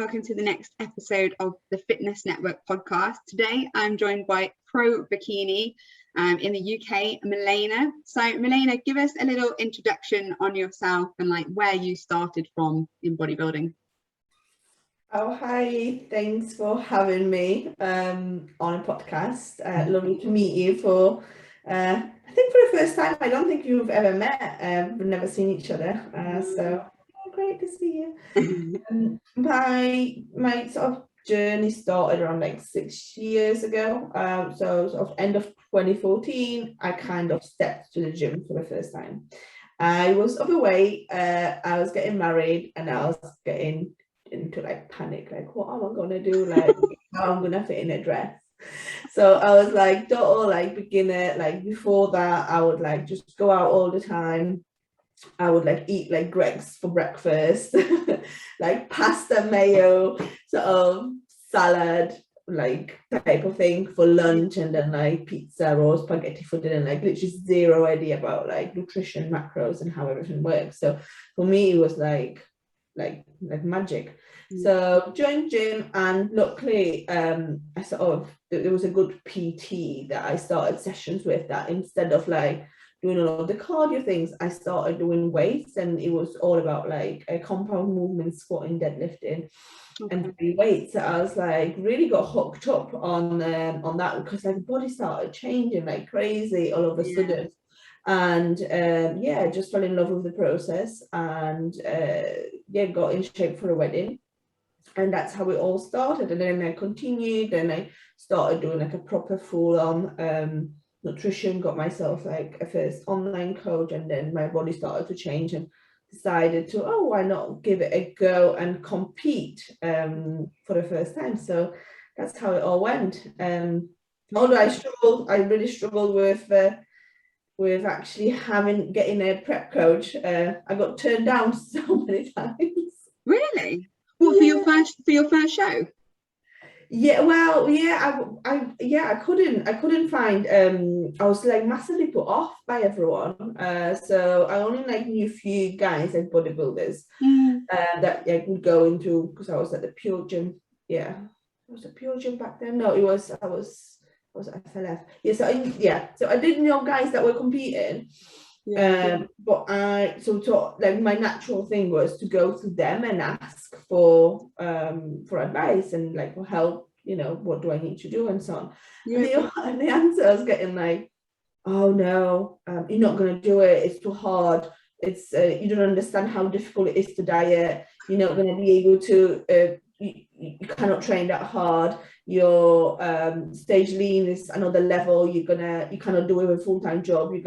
welcome to the next episode of the Fitness Network podcast. Today I'm joined by Pro Bikini in the UK, Milena. So Milena, give us a little introduction on yourself and like where you started from in bodybuilding. Oh, hi, thanks for having me on a podcast. Lovely to meet you for, I think for the first time. I don't think you've ever met. We've never seen each other, so great to see you. My sort of journey started around like 6 years ago. So sort of end of 2014, I kind of stepped to the gym for the first time. I was overweight, I was getting married, and I was getting into like panic, like what am I gonna do, like how I'm gonna fit in a dress. So I was like total like beginner. Like before that, I would like just go out all the time. I would like eat like Greg's for breakfast, like pasta, mayo, sort of salad, like type of thing for lunch, and then like pizza or spaghetti for dinner. Like literally zero idea about like nutrition, macros, and how everything works. So for me, it was like magic. So joined gym, and luckily I sort of, there was a good PT that I started sessions with, that instead of like doing all of the cardio things, I started doing weights, and it was all about like a compound movement, squatting, deadlifting, and free weights. So I was like really got hooked up on that, because like the body started changing like crazy all of a sudden. And just fell in love with the process, and got in shape for a wedding, and that's how it all started. And then I continued, and I started doing like a proper full-on nutrition, got myself like a first online coach, and then my body started to change, and decided to, why not give it a go and compete for the first time. So that's how it all went. Although I really struggled with actually getting a prep coach. I got turned down so many times. Really? What, for your first show? Yeah, well, yeah, I couldn't find. I was like massively put off by everyone. So I only like knew a few guys, like bodybuilders, that like would go into, because I was at the Pure Gym. Yeah, was it Pure Gym back then? No, I was FLF. So I did know guys that were competing. But like my natural thing was to go to them and ask for advice and like for help, what do I need to do and so on. And the answer I was getting like, oh no, you're not going to do it, it's too hard, it's you don't understand how difficult it is to diet, you're not going to be able to you cannot train that hard, your stage lean is another level, you cannot do it with a full-time job, you're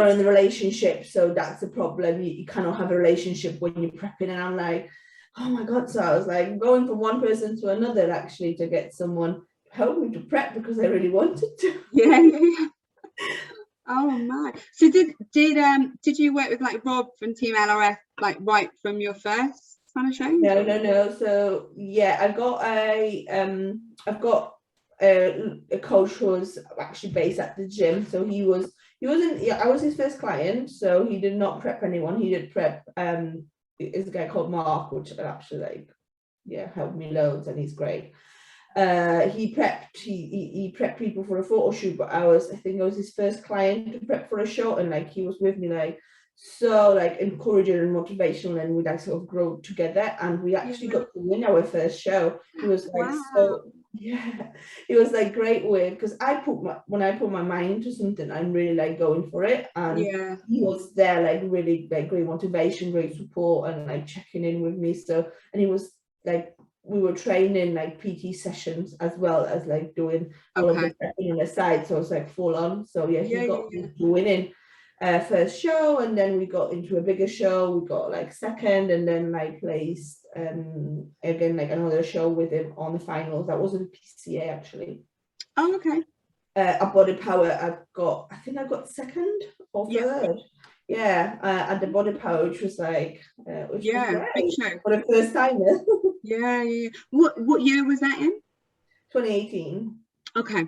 in the relationship, so that's a problem, you cannot have a relationship when you're prepping. And I'm like, oh my god. So I was like going from one person to another actually to get someone to help me to prep, because I really wanted to. Oh my. So did you work with like Rob from Team LRF like right from your first kind of show? No. So yeah, I've got a coach who was actually based at the gym. So I was his first client, so he did not prep anyone. He did prep is a guy called Mark, which actually helped me loads, and he's great. He prepped people for a photo shoot, but I think I was his first client to prep for a show, and like he was with me like so like encouraging and motivational, and we like sort of grow together, and we actually got to win our first show. It was like it was like great way, because when I put my mind into something, I'm really like going for it, and he was there like really like great motivation, great support, and like checking in with me. So, and he was like, we were training like PT sessions as well as like doing all of the prepping on the side, so it was like full on. So he got me to winning first show, and then we got into a bigger show, we got like second, and then like placed again like another show with him on the finals. That wasn't PCA actually. At Body Power I think I got second or third. At the Body Power, which was like big show for the first time. What year was that in? 2018. Okay.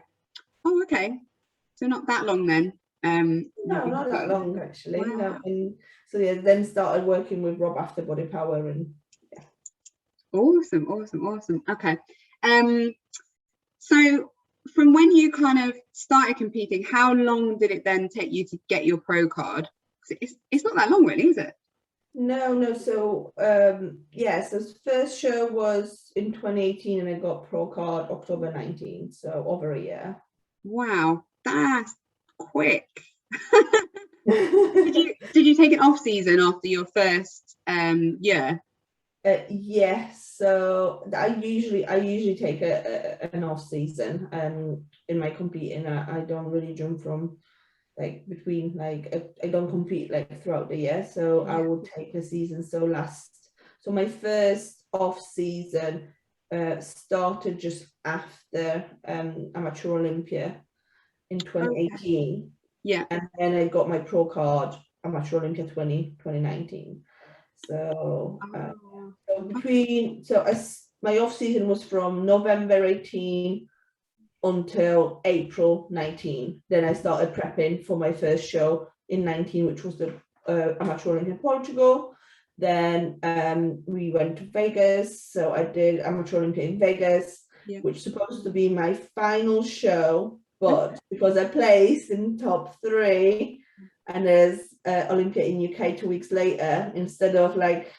So not that long then. No, not that long actually. Wow. So then started working with Rob after Body Power, and Awesome. Okay. So from when you kind of started competing, how long did it then take you to get your pro card? It's not that long, really, is it? No. So so first show was in 2018, and I got pro card October 19, so over a year. Wow, that's quick. Did you take an off season after your first year? Yes, so I usually take an off season in my competing. I don't really jump from like between, like I don't compete like throughout the year, so I will take a season. So my first off season started just after Amateur Olympia in 2018. Okay. Yeah. And then I got my pro card Amateur Olympia 2019. So my off season was from November 18 until April 19. Then I started prepping for my first show in 19, which was the Amateur Olympia Portugal. Then we went to Vegas, so I did Amateur Olympia in Vegas, which was supposed to be my final show, but because I placed in top 3 and there's Olympia in UK 2 weeks later, instead of like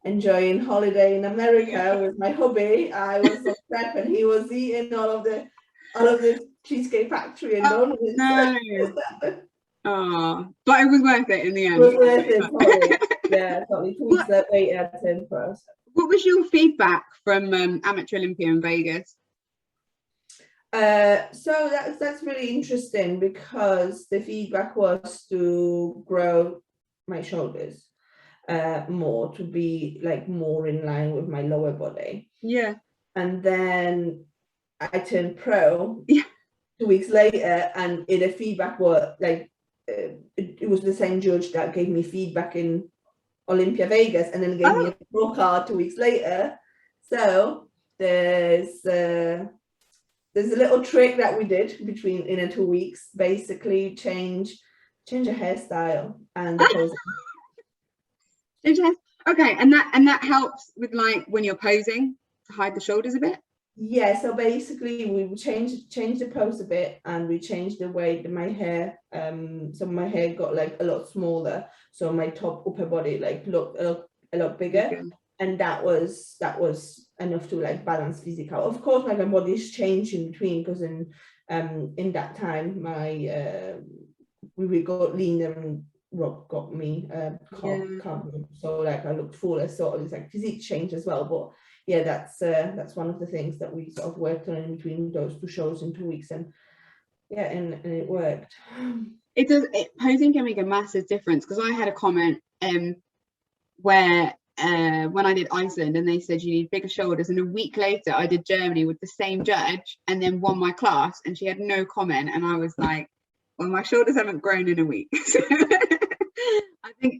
enjoying holiday in America with my hubby, I was so prep, and he was eating all of the Cheesecake Factory and donuts. No. Oh, but it was worth it in the end. It was worth it, totally. Yeah, totally. 2 weeks later, I turned pro. What was your feedback from Amateur Olympia in Vegas? So that's really interesting, because the feedback was to grow my shoulders more, to be like more in line with my lower body. Yeah. And then I turned pro 2 weeks later, and the feedback was like it was the same judge that gave me feedback in Olympia Vegas, and then gave me a pro card 2 weeks later. So there's a little trick that we did in 2 weeks, basically change a hairstyle and the pose. Okay, and that helps with like when you're posing to hide the shoulders a bit. Yeah, so basically we changed the pose a bit, and we changed the way that my hair, so my hair got like a lot smaller, so my upper body like looked a lot bigger. And that was enough to like balance physical. Of course, like my body's changed in between, because in that time we got leaner, and Rob got me carb, so like I looked fuller, so it was like physique change as well. But yeah, that's one of the things that we sort of worked on in between those 2 shows in 2 weeks, and it worked. It does. Posing can make a massive difference, because I had a comment where when I did Iceland, and they said you need bigger shoulders, and a week later I did Germany with the same judge and then won my class, and she had no comment, and I was like, well, my shoulders haven't grown in a week.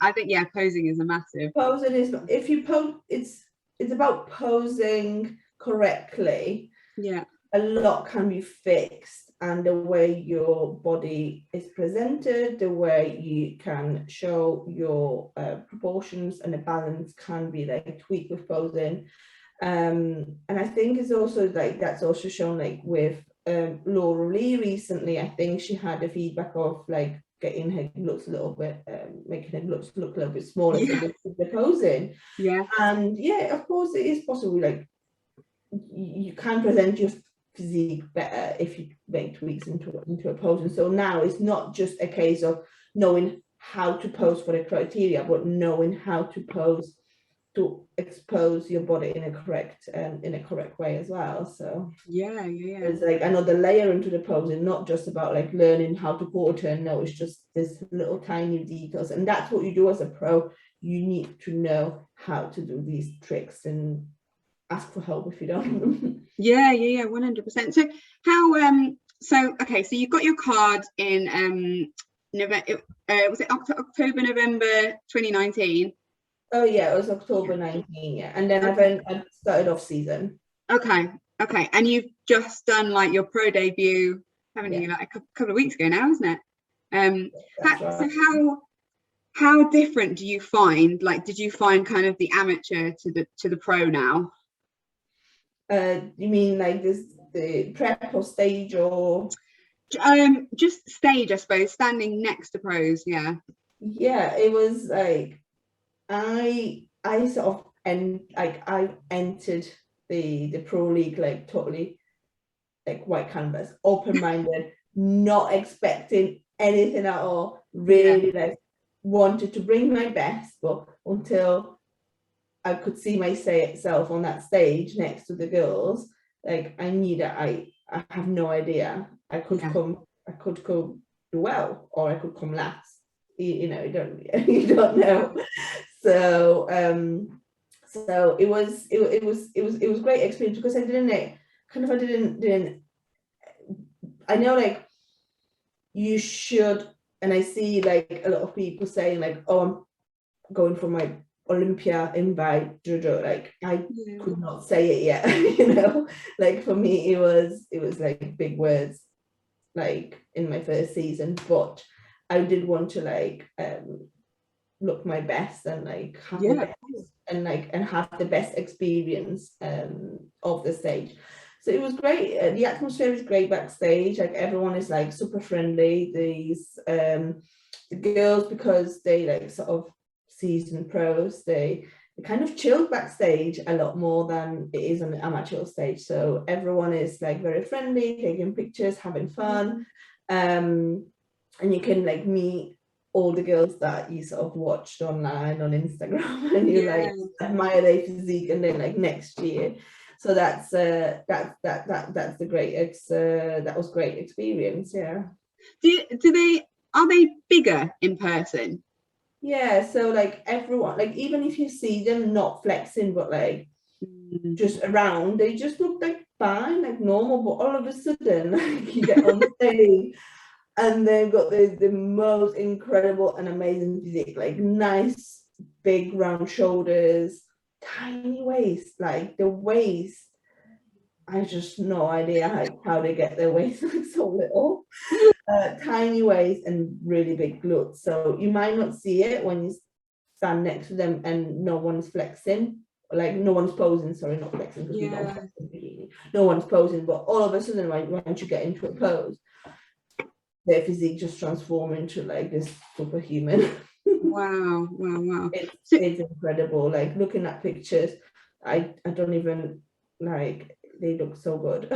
I think yeah, posing is a massive. Posing is, if you pose, it's about posing correctly. Yeah, a lot can be fixed, and the way your body is presented, the way you can show your proportions and the balance can be like tweaked with posing. And I think it's also like that's also shown like with Laura Lee recently. I think she had the feedback of like getting her looks a little bit, making her looks look a little bit smaller, so with the posing. Yeah, and yeah, of course it is possible, like you can present your physique better if you make tweaks into a pose. And so now it's not just a case of knowing how to pose for the criteria, but knowing how to pose to expose your body in a correct way as well. So yeah, it's like another layer into the posing, not just about like learning how to quarter turn. No, it's just this little tiny details, and that's what you do as a pro. You need to know how to do these tricks and ask for help if you don't. yeah 100%. So how okay, so you got your card in November, was it October, November 2019? Oh yeah, it was October 19, yeah. And then I started off season. Okay, and you've just done like your pro debut, haven't you, like a couple of weeks ago now, isn't it? Right. So how different do you find, like, did you find kind of the amateur to the pro now? You mean like the prep or stage or? Just stage, I suppose, standing next to pros. Yeah. Yeah, it was like I sort of I entered the pro league like totally like white canvas, open-minded, not expecting anything at all, Yeah. really like wanted to bring my best, but until I could see myself on that stage next to the girls, like I knew that I have no idea. I could Yeah. come do well, or I could come last. You know, you don't you don't know. So it was great experience because I didn't I know like you should, and I see like a lot of people saying like, oh, I'm going for my Olympia invite, like I could not say it yet. You know, like for me it was like big words like in my first season, but I did want to like look my best and like have the best and have the best experience of the stage. So it was great. The atmosphere is great backstage. Like everyone is like super friendly. The girls, because they like sort of seasoned pros, they kind of chilled backstage a lot more than it is on the amateur stage. So everyone is like very friendly, taking pictures, having fun. And you can like meet all the girls that you sort of watched online on Instagram and you like admire their physique, and then like next year. So that's the great that was great experience. Yeah. Are they bigger in person? Yeah, so like everyone, like even if you see them not flexing but like just around, they just look like fine, like normal, but all of a sudden like you get on stage and they've got the most incredible and amazing physique, like nice big round shoulders, tiny waist, like the waist, I just no idea how they get their waist like so little. Tiny waist and really big glutes. So you might not see it when you stand next to them and no one's flexing, like no one's posing, sorry, not flexing because we don't flex in bikini. No one's posing, but all of a sudden once you get into a pose, their physique just transform into like this superhuman. Wow. It's incredible. Like looking at pictures, I don't even like, they look so good.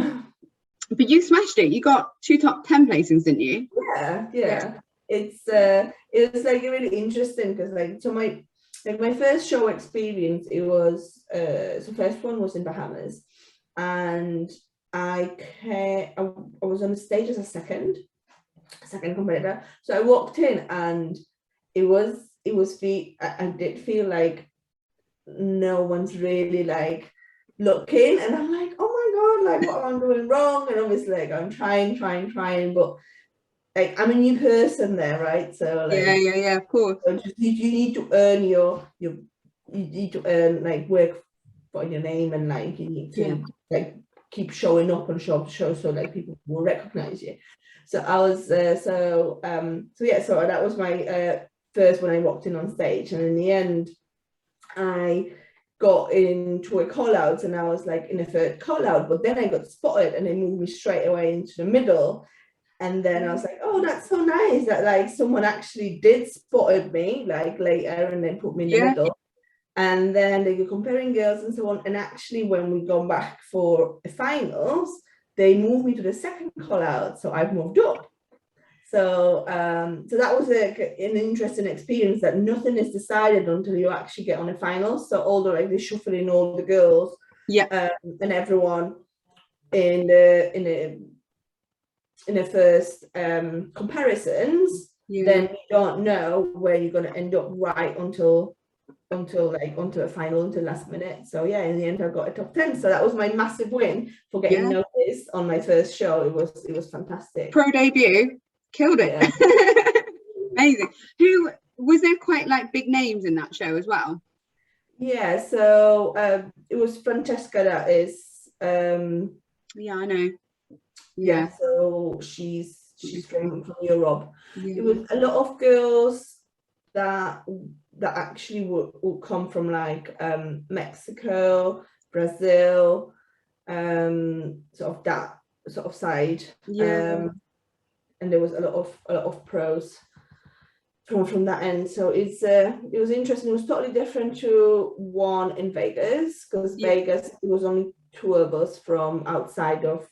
But you smashed it. You got 2 top 10 placings, didn't you? Yeah. It was like really interesting because like so my first show experience, it was so first one was in Bahamas, and I was on the stage as a second competitor. So I walked in and I did feel like no one's really like looking, and I'm like, oh my god, like what am I doing wrong? And obviously like I'm trying, but like I'm a new person there, right? So like yeah, of course. so you need to earn you need to earn like work for your name, and like you need to like keep showing up on show to show, so like people will recognize you. So I was so that was my first when I walked in on stage, and in the end I got into a call out, and I was like in a third call out, but then I got spotted and they moved me straight away into the middle. And then I was like, oh, that's so nice that like someone actually did spotted me like later and then put me in the middle. And then they were comparing girls and so on. And actually when we gone back for the finals, they moved me to the second call out. So I've moved up. So so that was an interesting experience, that nothing is decided until you actually get on the finals. So although like they shuffling all the girls and everyone in the first comparisons, then you don't know where you're going to end up right until a final, until last minute. So yeah, in the end I got a top 10. So that was my massive win for getting noticed on my first show. It was fantastic. Pro debut, killed it. Amazing. Who was there? Quite like big names in that show as well? Yeah, so it was Francesca, that is yeah, I know. Yeah, so she's from Europe. It was a lot of girls that actually would come from like Mexico, Brazil, sort of that sort of side. Yeah. And there was a lot of pros from that end. So it was interesting. It was totally different to one in Vegas, because Yeah. Vegas, it was only two of us from outside of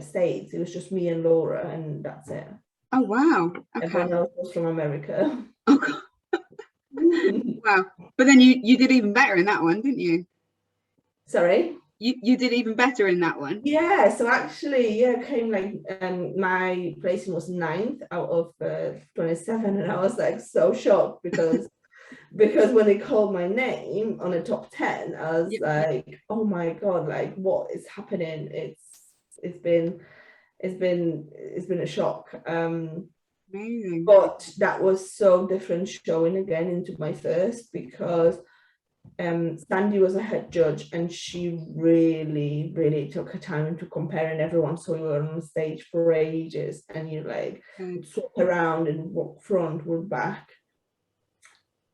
States. It was just me and Laura, and that's it. Oh wow. Okay. Everyone else was from America. Oh God. Wow. But then you did even better in that one, didn't you? Sorry. You did even better in that one. Yeah, so actually, yeah, came like my placing was 9th out of 27, and I was like so shocked because when they called my name on a top 10, I was Yeah. like, oh my God, like what is happening? It's been a shock. Amazing. But that was so different showing again into my first, because Sandy was a head judge, and she really took her time into comparing everyone. So we were on stage for ages, and you like swap around and walk front, walk back,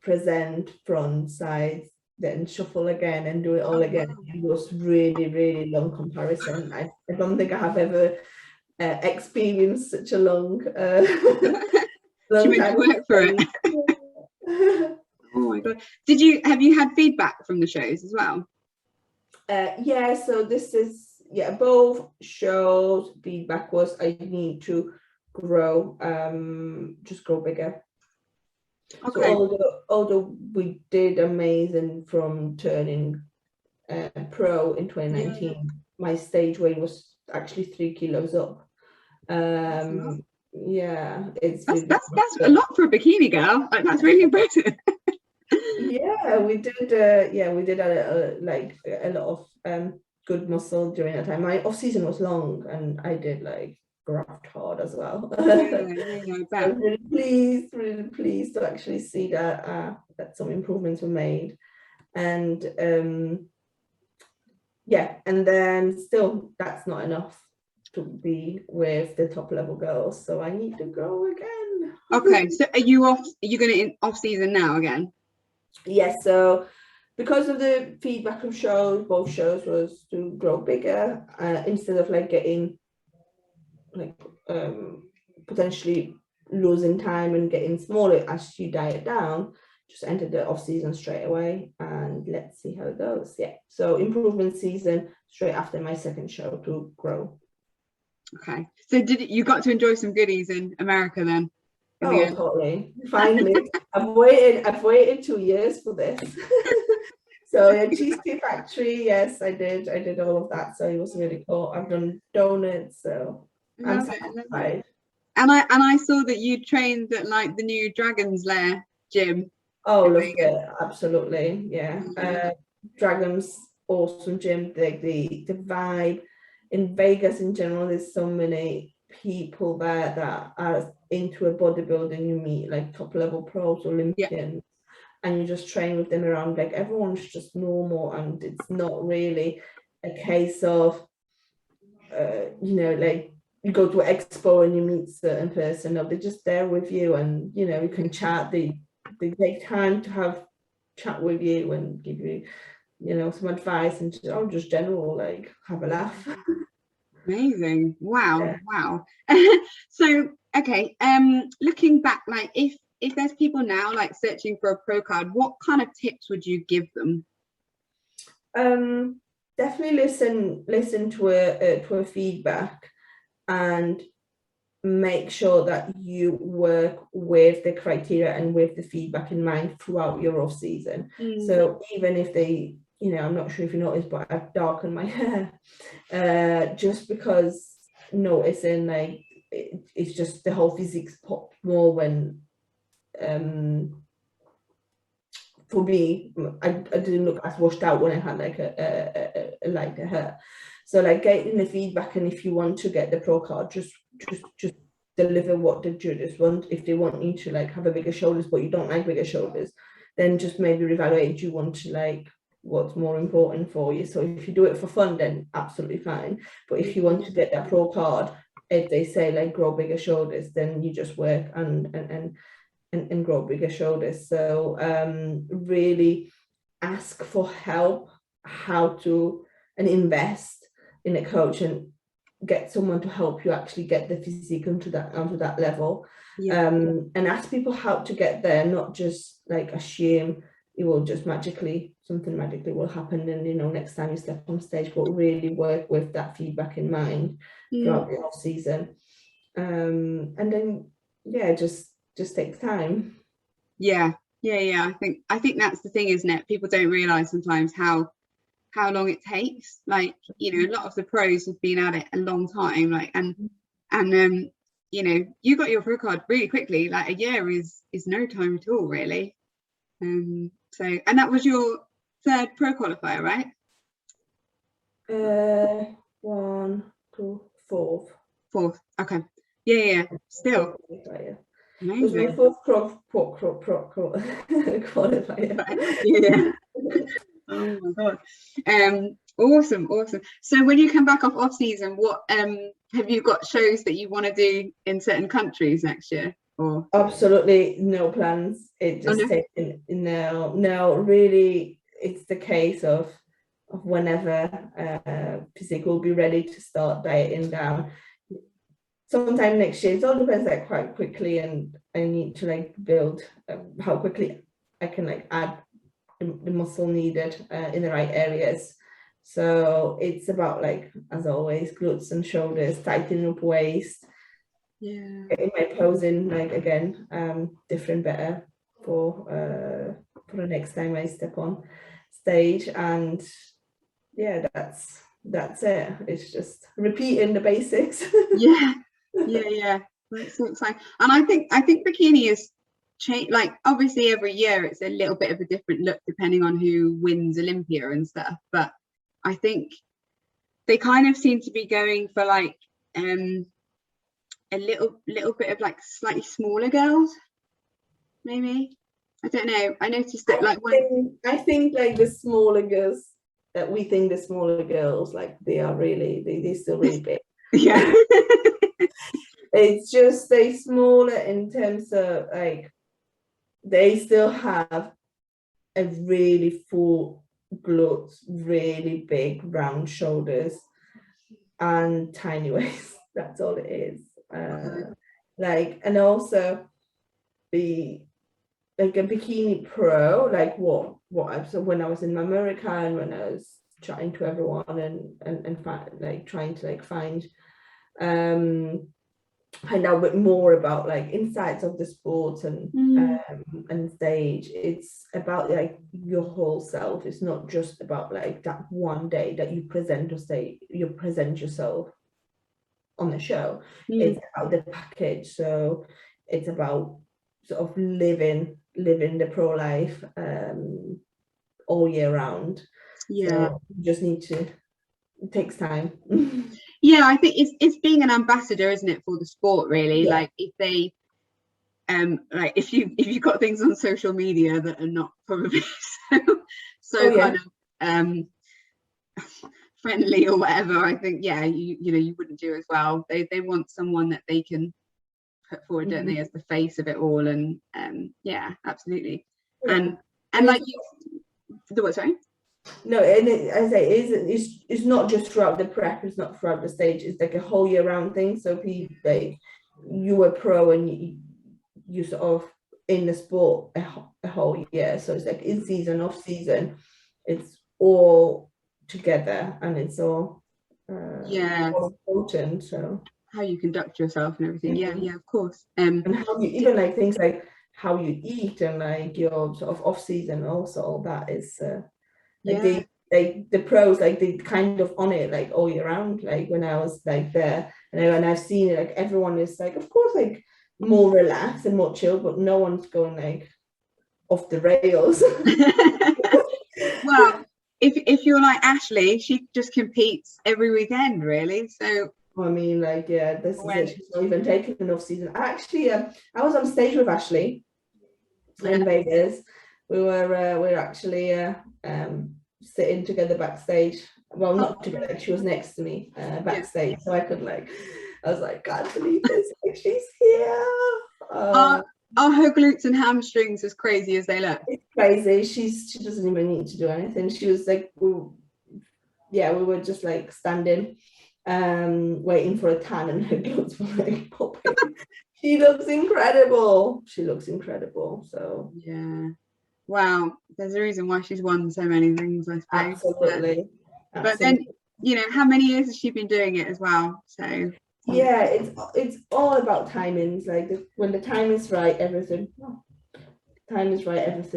present, front, side, then shuffle again and do it all again. Wow. It was really long comparison. I don't think I have ever experienced such a long She long made time. you work for it. Oh my God. Have you had feedback from the shows as well? Yeah, so this is, yeah, both shows feedback was I need to grow, just grow bigger. Okay. So although we did amazing from turning pro in 2019, my stage weight was actually 3 kilos up. Yeah, it's that's a lot for a bikini girl. Like, that's really impressive. Yeah, we did a lot of good muscle during that time. My off season was long, and I did like graft hard as well. Yeah, I bet. I'm really pleased to actually see that some improvements were made. And yeah, and then still that's not enough to be with the top level girls, so I need to go again. Okay, so are you off? Are you going to off season now again? Yes, so because of the feedback of shows, both shows was to grow bigger, instead of like getting like potentially losing time and getting smaller as you diet down. Just entered the off season straight away, and let's see how it goes. Yeah, so improvement season straight after my second show to grow. Okay, so you got to enjoy some goodies in America then? Oh, totally. Finally, I've waited 2 years for this. So yeah, Cheesecake Factory, yes, I did all of that. So it was really cool. I've done donuts, so I'm satisfied. And I saw that you trained at like the new Dragon's Lair gym. Oh, loved it. Absolutely. Yeah. Dragon's awesome gym. The vibe in Vegas in general, there's so many people there that are into a bodybuilding. You meet like top level pros, Olympians, and you just train with them around. Like everyone's just normal, and it's not really a case of like you go to an expo and you meet a certain person. No, they're just there with you, and you can chat. They take time to have chat with you and give you some advice, and just general, like, have a laugh. Amazing. Wow. Yeah. Wow. So okay, looking back, like if there's people now like searching for a pro card, what kind of tips would you give them? Definitely listen to a feedback, and make sure that you work with the criteria and with the feedback in mind throughout your off season. So even if they, I'm not sure if you noticed, but I've darkened my hair, just because noticing like it's just the whole physics pop more when for me, I didn't look as washed out when I had like a lighter hair. So like getting the feedback, and if you want to get the pro card, just deliver what the judges want. If they want you to like have a bigger shoulders, but you don't like bigger shoulders, then just maybe reevaluate. Do you want to like what's more important for you? So if you do it for fun, then absolutely fine. But if you want to get that pro card, if they say like grow bigger shoulders, then you just work and grow bigger shoulders. So really ask for help, how to, and invest in a coach and get someone to help you actually get the physique onto that level. And ask people how to get there, not just like assume it will just something magically will happen and next time you step on stage, but really work with that feedback in mind throughout the off season. And then just takes time. I think that's the thing, isn't it? People don't realize sometimes how long it takes. Like, a lot of the pros have been at it a long time, like, and you got your pro card really quickly. Like, a year is no time at all, really. So, and that was your third pro qualifier, right? 1, 2, 4th. Okay. Yeah. Still. It was my fourth pro qualifier. Yeah. Oh my god. Awesome. So when you come back off season, what have you got shows that you want to do in certain countries next year? Or absolutely no plans. It just taken no, really it's the case of whenever physique will be ready to start dieting down. Sometime next year. It all depends like quite quickly, and I need to like build how quickly I can like add the muscle needed in the right areas. So it's about, like, as always, glutes and shoulders, tightening up waist, getting my posing, like, again, different, better for the next time I step on stage. And that's it. It's just repeating the basics. That's so exciting. And I think bikini is change, like, obviously every year it's a little bit of a different look depending on who wins Olympia and stuff, but I think they kind of seem to be going for like a little bit of like slightly smaller girls, maybe. I don't know. I noticed that I think like the smaller girls that we think the smaller girls, like, they are really they're still really big. It's just they smaller in terms of like they still have a really full glutes, really big round shoulders, and tiny waist. That's all it is. Like, and also the like a bikini pro, like what so when I was in America and when I was chatting to everyone and like trying to like find out a bit more about like insights of the sport and stage. It's about like your whole self. It's not just about like that one day that you present yourself on the show. It's about the package. So it's about sort of living the pro life all year round. So you just need to, it takes time. I think it's being an ambassador, isn't it, for the sport, really? Like, if they like if you've got things on social media that are not probably kind of friendly or whatever, I think you wouldn't do as well. They want someone that they can put forward, don't they, as the face of it all. And absolutely. And like what, sorry? No, and as I say, it's not just throughout the prep, it's not throughout the stage, it's like a whole year round thing. So people, like, you were pro and you sort of in the sport a whole year, so it's like in season, off season, it's all together, and it's all important. So how you conduct yourself and everything. Of course. And how you, even like things like how you eat and like your sort of off season, also all that is like the pros, like they kind of on it like all year round. Like when I was like there and I've seen it, like everyone is like, of course, like more relaxed and more chill, but no one's going like off the rails. Well, if you're like Ashley, she just competes every weekend, really. So I mean, like, this is it. She's not even taking an off season. Actually, I was on stage with Ashley in Vegas. We were actually sitting together backstage. Well, not together. She was next to me backstage, so I was like, can't believe this. Like, she's here. Are her glutes and hamstrings as crazy as they look? It's crazy. She doesn't even need to do anything. She was like, yeah, we were just like standing, waiting for a tan, and her clothes were like popping. She looks incredible. She looks incredible. So Yeah. Wow. There's a reason why she's won so many things, I suppose. absolutely. But then, you know, how many years has she been doing it as well? So yeah, it's all about timings. Like when the time is right, everything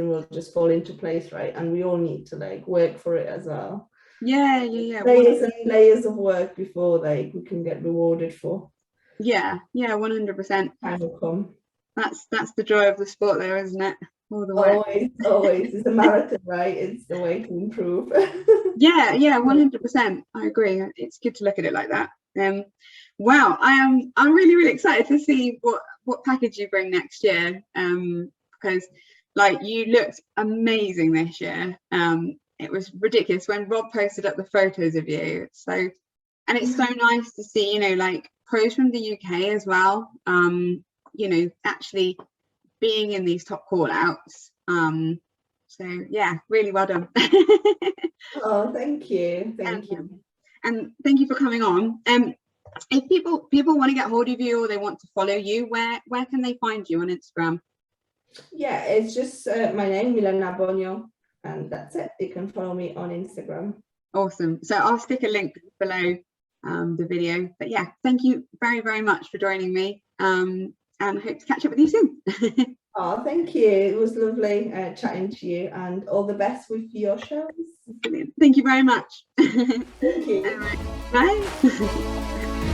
will just fall into place, right? And we all need to like work for it as well. Yeah. Layers and layers of work before like we can get rewarded for. Yeah, 100%. Time will come. That's the joy of the sport though, isn't it? All the work. Always. It's a marathon, right? It's the way to improve. Yeah, 100%. I agree. It's good to look at it like that. Wow, I'm really excited to see what package you bring next year. Because like you looked amazing this year. It was ridiculous when Rob posted up the photos of you. So, and it's so nice to see, you know, like pros from the UK as well. You know, actually being in these top call outs. So yeah, really well done. Oh, thank you. And thank you for coming on. If people want to get hold of you or they want to follow you, where can they find you on Instagram? Yeah, it's just my name, Milena Bonio, and that's it. You can follow me on Instagram. Awesome. So I'll stick a link below the video. But yeah, thank you very much for joining me. And I hope to catch up with you soon. Oh, thank you. It was lovely chatting to you, and all the best with your shows. Brilliant. Thank you very much. Thank you. Bye.